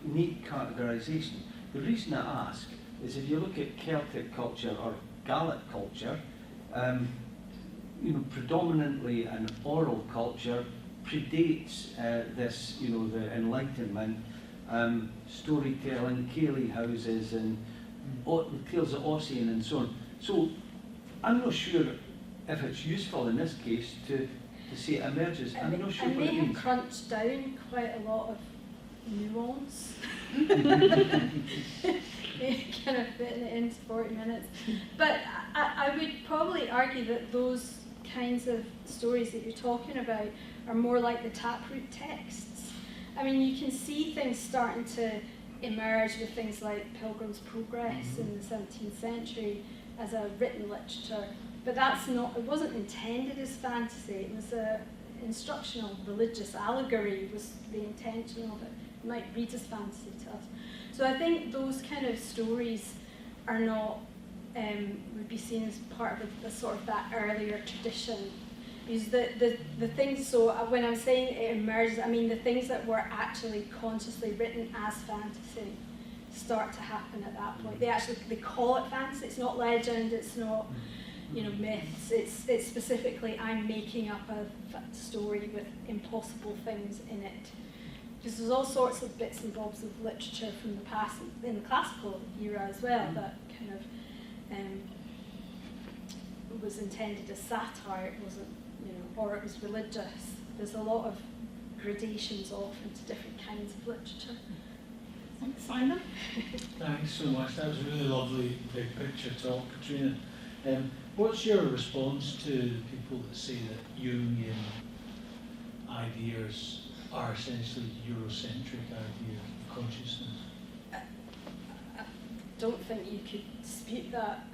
neat categorization? The reason I ask is if you look at Celtic culture or Gaelic culture, predominantly an oral culture, predates this, the Enlightenment, storytelling, ceilidh houses, and tales of Ossian and so on. So I'm not sure if it's useful in this case to say it emerges. I'm not sure I what may it have means. crunched down quite a lot of nuance. Kind of fitting it into 40 minutes. But I would probably argue that those kinds of stories that you're talking about are more like the taproot texts. I mean, you can see things starting to emerge with things like Pilgrim's Progress in the 17th century as a written literature. But it wasn't intended as fantasy, it was an instructional religious allegory was the intention of it. It might read as fantasy to us. So I think those kind of stories are not, would be seen as part of a sort of that earlier tradition. Because the things, so when I'm saying it emerges, I mean the things that were actually consciously written as fantasy start to happen at that point. They call it fantasy, it's not legend, it's not myths, it's specifically I'm making up a story with impossible things in it. Because there's all sorts of bits and bobs of literature from the past, in the classical era as well, that kind of was intended as satire, it wasn't, or it was religious. There's a lot of gradations off into different kinds of literature. Thanks, Simon. Thanks so much. That was a really lovely big picture talk, Catriona. What's your response to people that say that Jungian ideas are essentially Eurocentric ideas of consciousness? I don't think you could dispute that.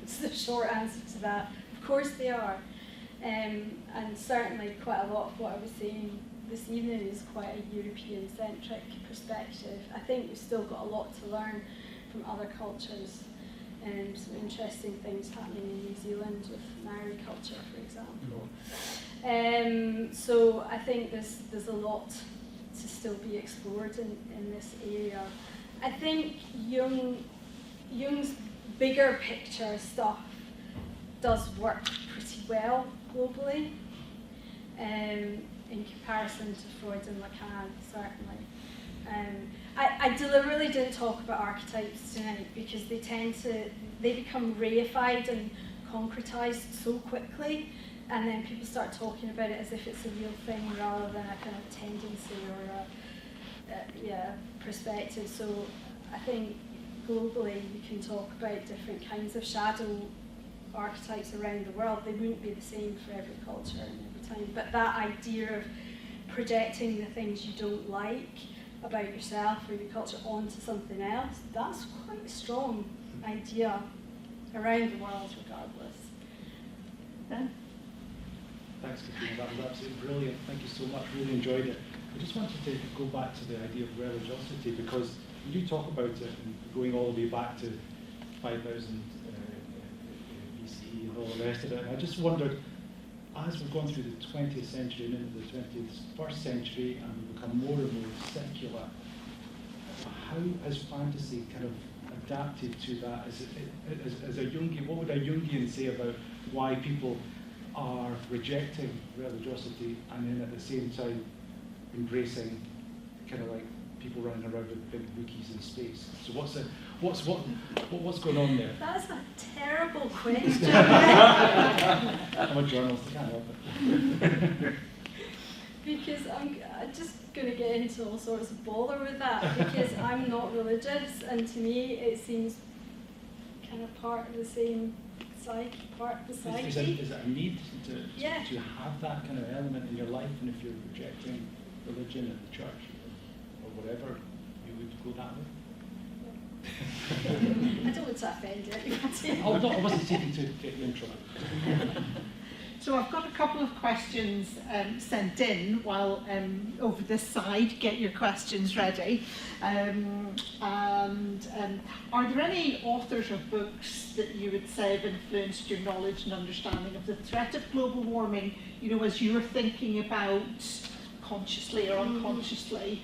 It's the short answer to that. Of course they are. And certainly quite a lot of what I was saying this evening is quite a European-centric perspective. I think we've still got a lot to learn from other cultures. Some interesting things happening in New Zealand with Maori culture, for example. So I think there's a lot to still be explored in this area. I think Jung's bigger picture stuff does work pretty well globally, in comparison to Freud and Lacan, certainly. I deliberately didn't talk about archetypes tonight because they become reified and concretized so quickly, and then people start talking about it as if it's a real thing rather than a kind of tendency or a perspective. So I think globally you can talk about different kinds of shadow archetypes around the world. They wouldn't be the same for every culture and every time, but that idea of projecting the things you don't like about yourself or your culture onto something else, that's quite a strong idea around the world regardless. Ben? Thanks, Catriona. That was absolutely brilliant. Thank you so much. Really enjoyed it. I just wanted to go back to the idea of religiosity because you do talk about it and going all the way back to 5000 BCE and all the rest of it. And I just wondered, as we've gone through the 20th century and into the 21st century and we've become more and more secular, how has fantasy kind of adapted to that? As a Jungian, what would a Jungian say about why people are rejecting religiosity and then at the same time embracing kind of like people running around with big bookies in space. So what's going on there? That's a terrible question. I'm a journalist, I can't help it. Because I'm just going to get into all sorts of bother with that, because I'm not religious, and to me it seems kind of part of the same part of the psyche. Is it a need to Yeah. have that kind of element in your life, and if you're rejecting religion and the church or whatever, you would go that way? I don't want to offend anybody. Oh, no, I wasn't seeking to get you in trouble. So I've got a couple of questions sent in while over this side, get your questions ready. Are there any authors or books that you would say have influenced your knowledge and understanding of the threat of global warming, you know, as you're thinking about consciously or unconsciously,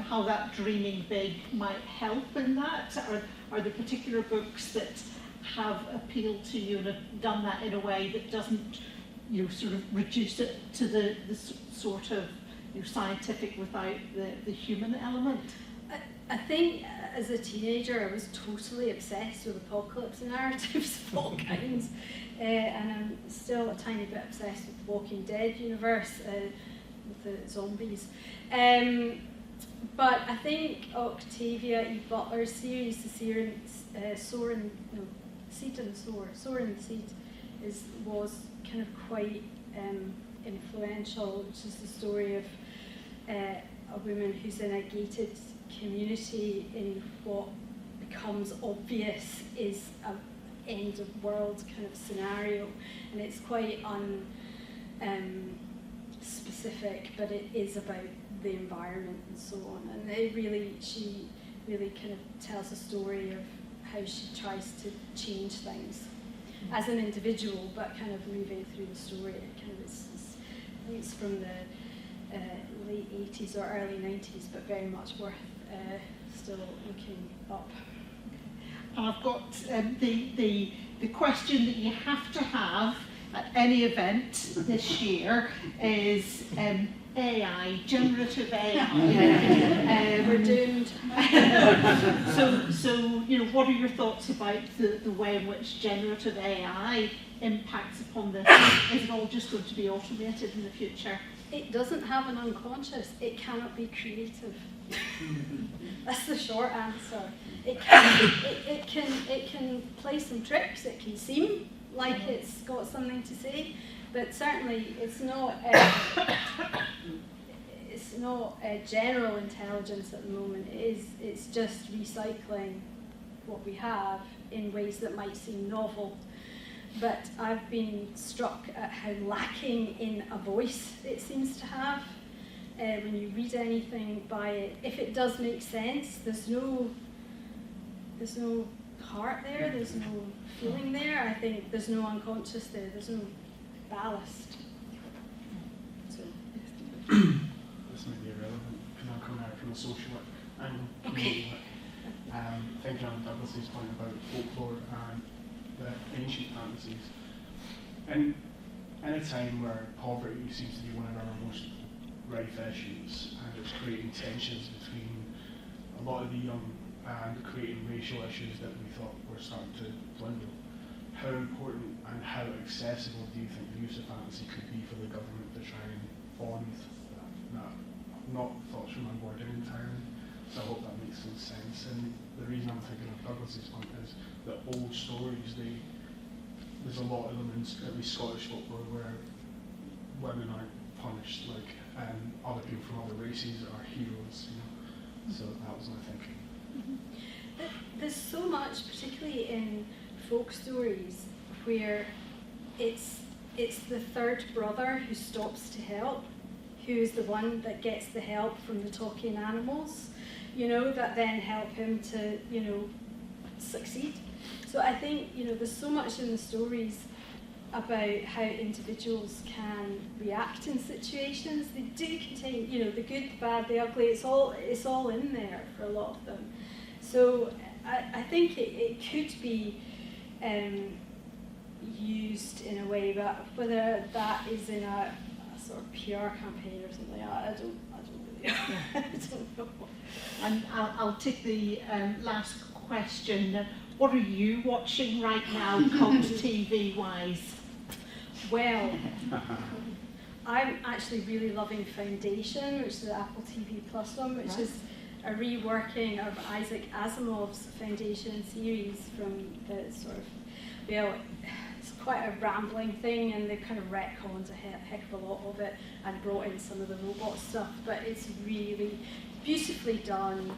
how that dreaming big might help in that? Are there particular books that have appealed to you and have done that in a way that doesn't, you know, sort of reduce it to the sort of, you know, scientific without the human element? I think as a teenager I was totally obsessed with apocalypse narratives of all kinds, and I'm still a tiny bit obsessed with the Walking Dead universe, with the zombies. But I think Octavia E. Butler's series, the Soar and the Seed, was kind of quite influential, which is the story of a woman who's in a gated community in what becomes obvious is an end of world kind of scenario, and it's quite specific, but it is about the environment and so on, and she really kind of tells a story of how she tries to change things as an individual, but kind of moving through the story. It kind of I think it's from the late 80s or early 90s, but very much worth still looking up. And I've got the question that you have to have at any event this year is AI, generative AI. We're doomed. So, you know, what are your thoughts about the way in which generative AI impacts upon this? Is it all just going to be automated in the future? It doesn't have an unconscious. It cannot be creative. That's the short answer. It can play some tricks. It can seem like it's got something to say, but certainly it's not a general intelligence at the moment. It's just recycling what we have in ways that might seem novel. But I've been struck at how lacking in a voice it seems to have. When you read anything by it, if it does make sense, there's no heart there, there's no feeling there. I think there's no unconscious there, there's no ballast. So. This might be irrelevant because I'm coming out from a social work and community work. Thinking on Douglas's point about folklore and the ancient fantasies. And in a time where poverty seems to be one of our most rife issues, and it's creating tensions between a lot of the young and creating racial issues that we thought were starting to dwindle. How important and how accessible do you think the use of fantasy could be for the government to try and fund that? Not thoughts from my board entirely, so I hope that makes some sense. And the reason I'm thinking of Douglas's point is that old stories, there's a lot of them in at least Scottish folklore where women aren't punished like other people from other races are heroes, you know. So that was my thinking. There's so much, particularly in folk stories, where it's the third brother who stops to help, who is the one that gets the help from the talking animals, you know, that then help him to, you know, succeed. So I think, you know, there's so much in the stories about how individuals can react in situations. They do contain, you know, the good, the bad, the ugly. It's all in there for a lot of them. So I think it could be used in a way, but whether that is in a sort of PR campaign or something, I don't really know. I don't know. And I'll take the last question. What are you watching right now, cult TV wise? Well, I'm actually really loving Foundation, which is the Apple TV Plus one, which is a reworking of Isaac Asimov's Foundation series from the sort of, well, it's quite a rambling thing, and they kind of retconned a heck of a lot of it and brought in some of the robot stuff, but it's really beautifully done,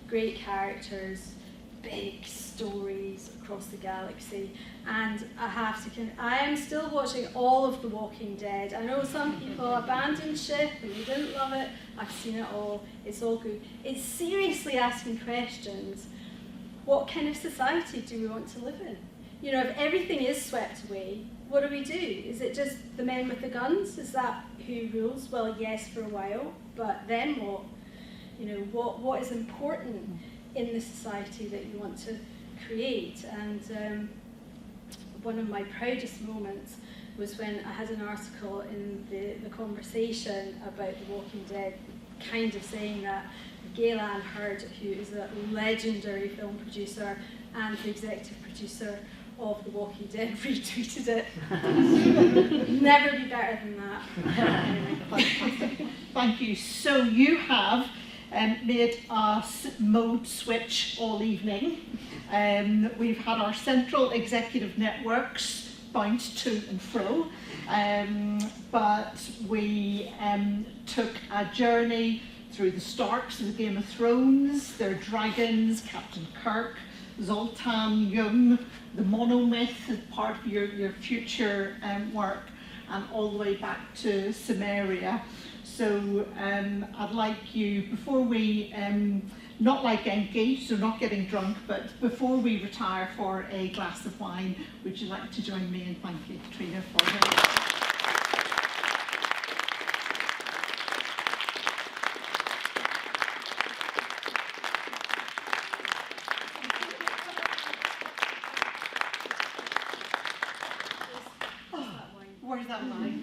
great characters, big stories across the galaxy, and I am still watching all of The Walking Dead. I know some people abandoned ship and they didn't love it. I've seen it all. It's all good. It's seriously asking questions. What kind of society do we want to live in? You know, if everything is swept away, what do we do? Is it just the men with the guns? Is that who rules? Well, yes, for a while, but then what? You know, what is important in the society that you want to create? And one of my proudest moments was when I had an article in the Conversation about The Walking Dead, kind of saying that Galen Hurd, who is a legendary film producer and the executive producer of The Walking Dead, retweeted it. Never be better than that. Thank you. So you have made a mode switch all evening. We've had our central executive networks bounce to and fro, but we took a journey through the Starks of the Game of Thrones, their dragons, Captain Kirk, Zoltan Young, the monomyth as part of your future work, and all the way back to Samaria. So I'd like you, before we, not like Enki, so not getting drunk, but before we retire for a glass of wine, would you like to join me in thanking Catriona for her? Where's that wine?